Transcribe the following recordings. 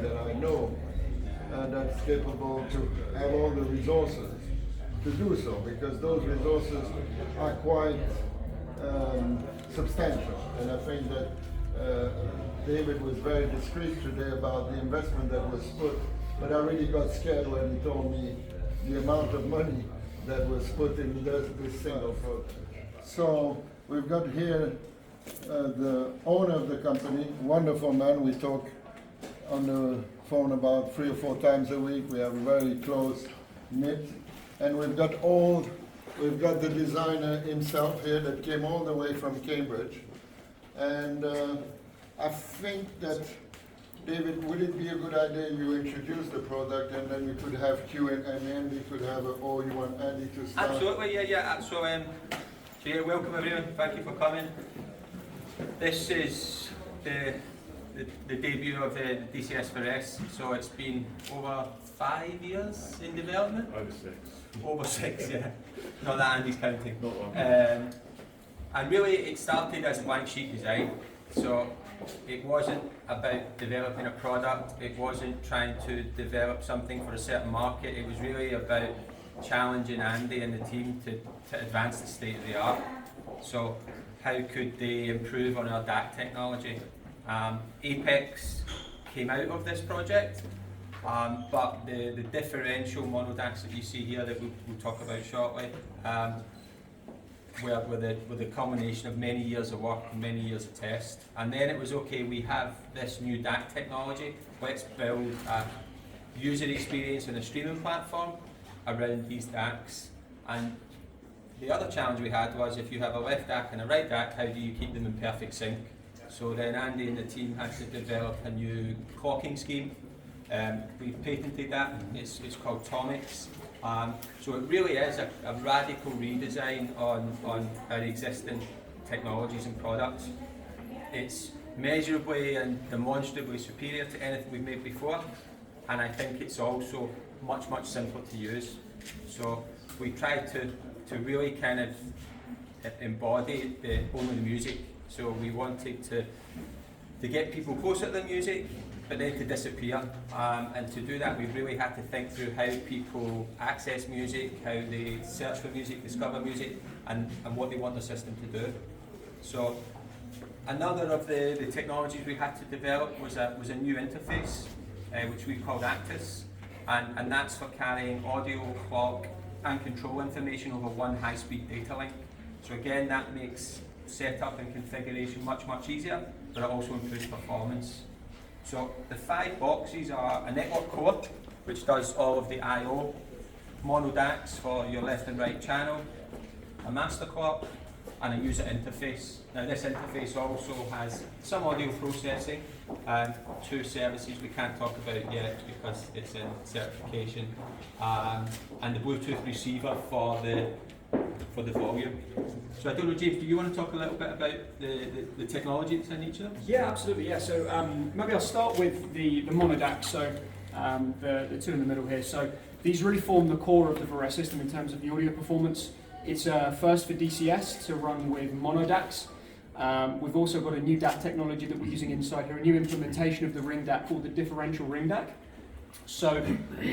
that I know that's capable to have all the resources to do so, because those resources are quite substantial. And I think that David was very discreet today about the investment that was put, but I really got scared when he told me the amount of money that was put in this single project. So we've got here the owner of the company, wonderful man. We talk on the phone about 3 or 4 times a week. We have a very close knit, and we've got the designer himself here that came all the way from Cambridge. And I think that, David, would it be a good idea you introduce the product and then we could have Q and Andy could have you want Andy to start? Absolutely, yeah. So yeah, welcome everyone. Thank you for coming. This is the debut of the dCS Varèse. So it's been over 5 years in development. Over 6, yeah. Not that Andy's counting. And really, it started as a blank sheet design. So it wasn't about developing a product, it wasn't trying to develop something for a certain market, it was really about challenging Andy and the team to advance the state of the art. So how could they improve on our DAC technology? Apex came out of this project, but the differential mono DACs that you see here that we'll talk about shortly, with a combination of many years of work and many years of test. And then it was, okay, we have this new DAC technology, let's build a user experience and a streaming platform around these DACs. And the other challenge we had was, if you have a left DAC and a right DAC, how do you keep them in perfect sync? So then Andy and the team had to develop a new clocking scheme. We've patented that, it's called Tonics. So it really is a radical redesign on our existing technologies and products. It's measurably and demonstrably superior to anything we've made before, and I think it's also much simpler to use. So we tried to really kind of embody only the music. So we wanted to get people closer to the music, but then to disappear. And to do that, we really had to think through how people access music, how they search for music, discover music, and what they want the system to do. So another of the technologies we had to develop was a new interface, which we called Actus, and that's for carrying audio, clock, and control information over one high-speed data link. So again, that makes setup and configuration much easier, but it also improves performance. So the 5 boxes are a network core, which does all of the I/O, mono DACs for your left and right channel, a master clock, and a user interface. Now this interface also has some audio processing and 2 services we can't talk about yet because it's in certification, and the Bluetooth receiver for the volume. So I don't know, James, do you want to talk a little bit about the technology that's in each of them? Yeah, absolutely, yeah. So maybe I'll start with the mono DAC, so the 2 in the middle here. So these really form the core of the Varése system in terms of the audio performance. It's first for dCS to run with mono DACs. We've also got a new DAC technology that we're using inside here, a new implementation of the ring DAC called the differential ring DAC. So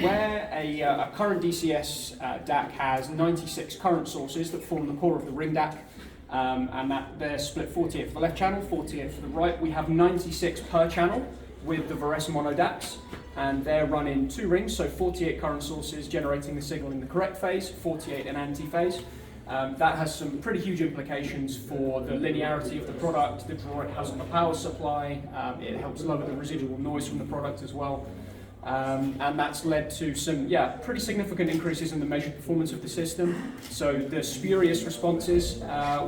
where a current dCS DAC has 96 current sources that form the core of the ring DAC, and that they're split 48 for the left channel, 48 for the right, we have 96 per channel with the Varése mono DACs, and they're run in 2 rings, so 48 current sources generating the signal in the correct phase, 48 in anti-phase. That has some pretty huge implications for the linearity of the product, the draw it has on the power supply, it helps lower the residual noise from the product as well. And that's led to some, pretty significant increases in the measured performance of the system. So the spurious responses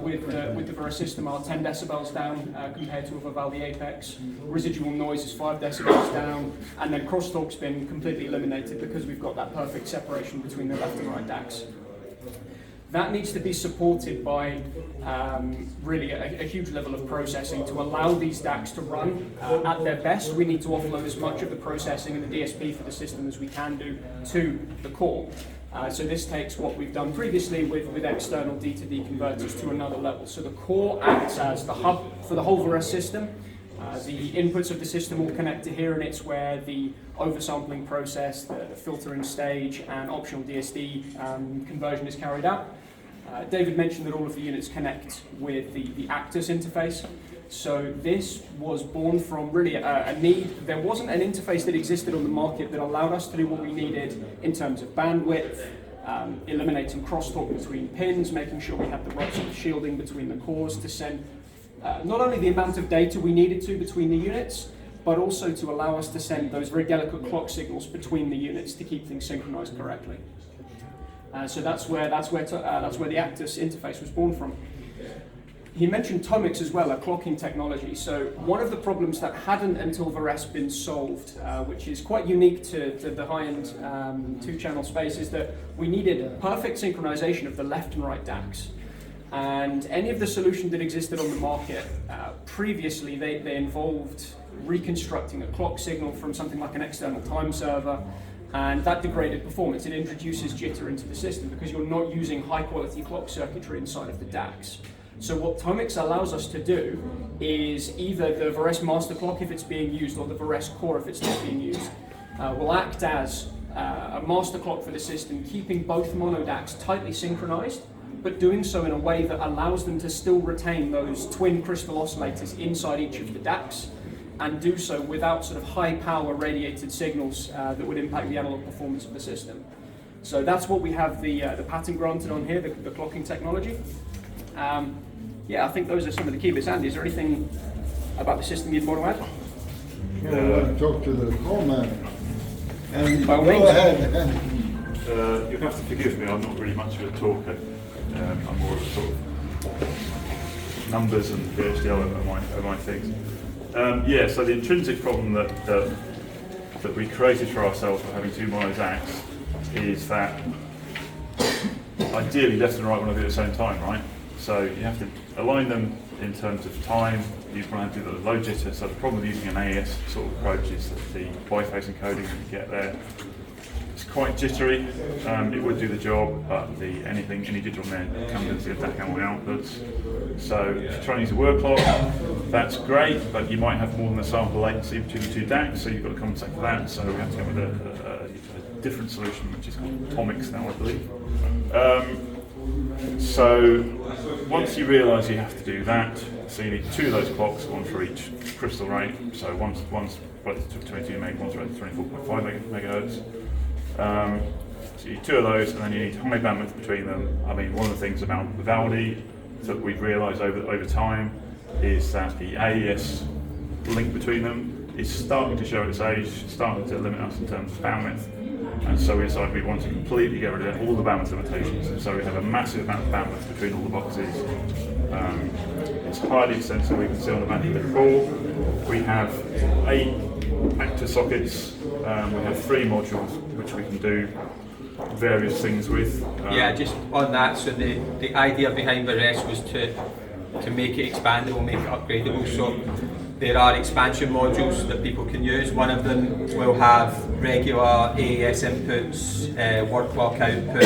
with the Varése system are 10 decibels down compared to a Vivaldi Apex. Residual noise is 5 decibels down, and then crosstalk's been completely eliminated because we've got that perfect separation between the left and right DACs. That needs to be supported by really a huge level of processing to allow these DACs to run at their best. We need to offload as much of the processing and the DSP for the system as we can do to the core. So this takes what we've done previously with external D to D converters to another level. So the core acts as the hub for the whole Varése system. The inputs of the system all connect to here, and it's where the oversampling process, the filtering stage, and optional DSD conversion is carried out. David mentioned that all of the units connect with the Actus interface. So this was born from really a need. There wasn't an interface that existed on the market that allowed us to do what we needed in terms of bandwidth, eliminating crosstalk between pins, making sure we had the right sort of shielding between the cores to send not only the amount of data we needed to between the units, but also to allow us to send those very delicate clock signals between the units to keep things synchronized correctly. So that's where the Actus interface was born from. He mentioned Tomix as well, a clocking technology. So one of the problems that hadn't until Varése been solved, which is quite unique to the high-end two-channel space, is that we needed perfect synchronization of the left and right DACs. And any of the solutions that existed on the market previously, they involved reconstructing a clock signal from something like an external time server, and that degraded performance. It introduces jitter into the system because you're not using high-quality clock circuitry inside of the DACs. So what Tomix allows us to do is either the Varése master clock if it's being used, or the Varése core if it's not being used, will act as a master clock for the system, keeping both mono DACs tightly synchronized, but doing so in a way that allows them to still retain those twin crystal oscillators inside each of the DACs, and do so without sort of high power radiated signals that would impact the analog performance of the system. So that's what we have the patent granted on here, the clocking technology. Yeah, I think those are some of the key bits. Andy, is there anything about the system you'd want to add? I want to talk to the foreman. And By all go means. ahead. You'll have to forgive me, I'm not really much of a talker. I'm more of a sort of numbers and VHDL are my things. Yeah, so the intrinsic problem that we created for ourselves for having two mono DACs is that ideally left and right want to do it at the same time, right? So you have to align them in terms of time. You want to do the low jitter. So the problem with using an AES sort of approach is that the biphase encoding that you get there, it's quite jittery. It would do the job, but any jitter on there comes into the DAC and all the outputs. So if you're trying to use a word clock, that's great, but you might have more than a sample latency between the two DACs, so you've got to compensate for that. So we have to come with a different solution, which is called Tomix now, I believe. So once you realise you have to do that, so you need two of those clocks, one for each crystal rate. So one's rated to 22 meg, one's rated to 24.5 megahertz. So you need two of those, and then you need high bandwidth between them. I mean, one of the things about Vivaldi that we've realised over time is that the AES link between them is starting to show its age, starting to limit us in terms of bandwidth. And so we decided we want to completely get rid of all the bandwidth limitations. And so we have a massive amount of bandwidth between all the boxes. It's highly extensive. We can see on the back of the core. We have 8 active sockets. We have 3 modules which we can do various things with. Yeah, just on that, so the idea behind Varése was to make it expandable, make it upgradable. So there are expansion modules that people can use. One of them will have regular AES inputs, word clock output,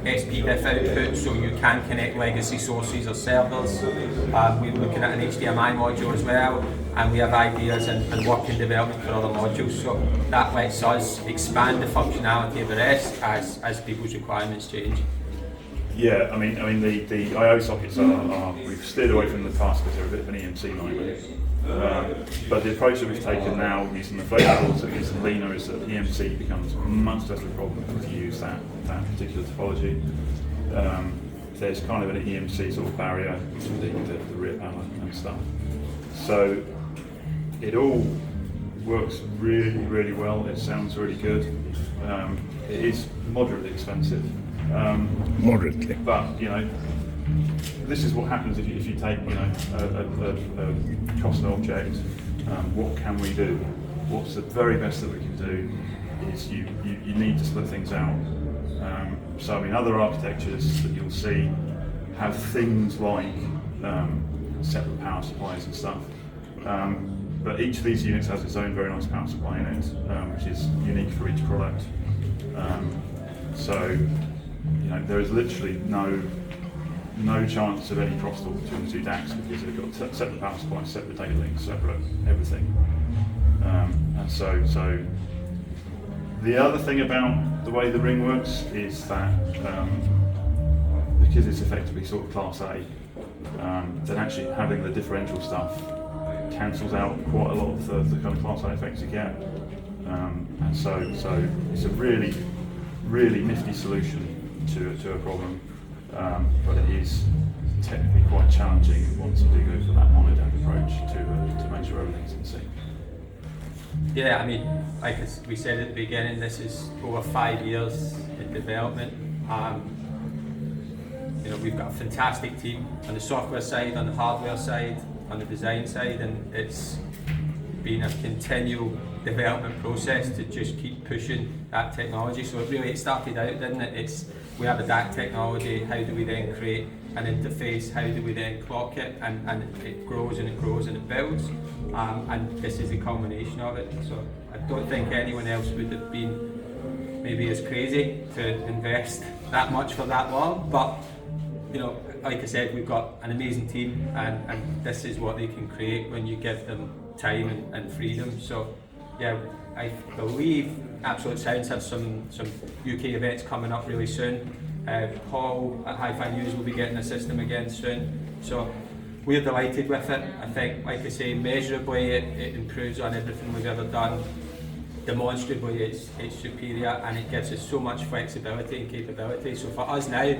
SPDIF output, so you can connect legacy sources or servers. We're looking at an HDMI module as well, and we have ideas and work in development for other modules. So that lets us expand the functionality of Varése as people's requirements change. Yeah, I mean the I/O sockets are we've steered away from the past because they're a bit of an EMC nightmare. But the approach that we've taken now using the flavor boards that using leaner is that EMC becomes much less of a problem if you use that particular topology. There's kind of an EMC sort of barrier to the rear panel and stuff. So it all works really, really well. It sounds really good. It is moderately expensive. Moderately. But this is what happens if you take a cost object. What can we do? What's the very best that we can do? Is you need to split things out. So I mean, other architectures that you'll see have things like separate power supplies and stuff. But each of these units has its own very nice power supply in it, which is unique for each product. So there is literally no no chance of any crosstalk between the two DACs because they've got separate power supplies, separate data links, separate everything. And so the other thing about the way the ring works is that because it's effectively sort of Class A, then actually having the differential stuff cancels out quite a lot of the kind of Class A effects you get. And so it's a really, really nifty solution to a problem, but it is technically quite challenging once you do go for that mono-DAC approach to make sure everything's in sync. Yeah, I mean, like we said at the beginning, this is over 5 years in development. You know, we've got a fantastic team on the software side, on the hardware side, on the design side, and it's been a continual development process to just keep pushing that technology. So it started out, didn't it? We have a DAC technology, how do we then create an interface, how do we then clock it, and it grows and it grows and it builds, and this is the culmination of it. So I don't think anyone else would have been maybe as crazy to invest that much for that long, but you know, like I said, we've got an amazing team, and this is what they can create when you give them time and freedom. So yeah, I believe Absolute Sounds have some UK events coming up really soon. Paul at HiFi News will be getting a system again soon. So we're delighted with it. I think, like I say, measurably it improves on everything we've ever done. Demonstrably it's superior, and it gives us so much flexibility and capability. So for us now,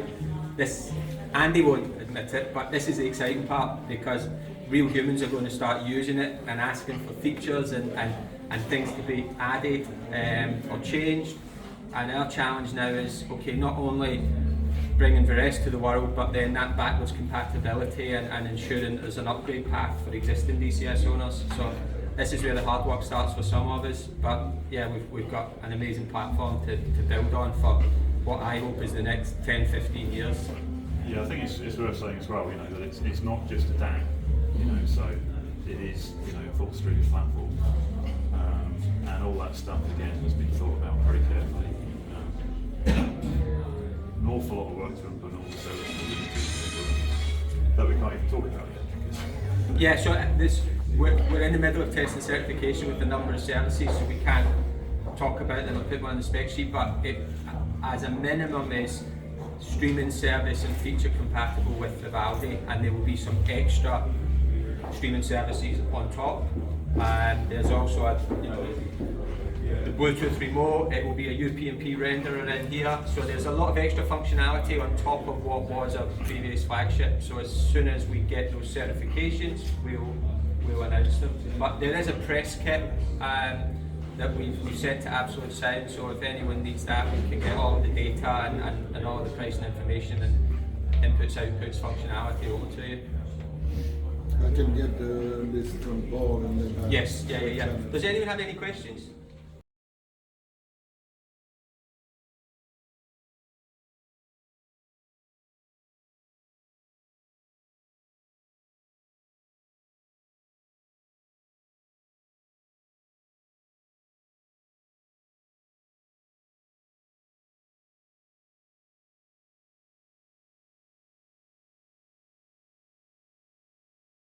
Andy won't admit it, but this is the exciting part, because real humans are going to start using it and asking for features and things to be added or changed. And our challenge now is, okay, not only bringing Varése to the world, but then that backwards compatibility and ensuring there's an upgrade path for existing dCS owners. So this is where the hard work starts for some of us, but yeah, we've got an amazing platform to build on for what I hope is the next 10-15 years. Yeah, I think it's worth saying as well, you know, that it's not just a DAC, you know, so it is, you know, a full streaming platform, and all that stuff again has been thought about very carefully. An awful lot of work to input, and all the services that we can't even talk about yet. Yeah, so we're in the middle of testing certification with a number of services, so we can't talk about them or put them on the spec sheet, but it, as a minimum, is streaming service and feature compatible with Vivaldi, and there will be some extra streaming services on top. And there's also the Bluetooth remote. It will be a UPnP renderer in here, so there's a lot of extra functionality on top of what was our previous flagship. So as soon as we get those certifications, we'll announce them. But there is a press kit that we've sent to Absolute Sound, so if anyone needs that, we can get all of the data and all of the pricing information and inputs, outputs, functionality over to you. I can get the list from Paul and then. Yes, yeah. Does anyone have any questions?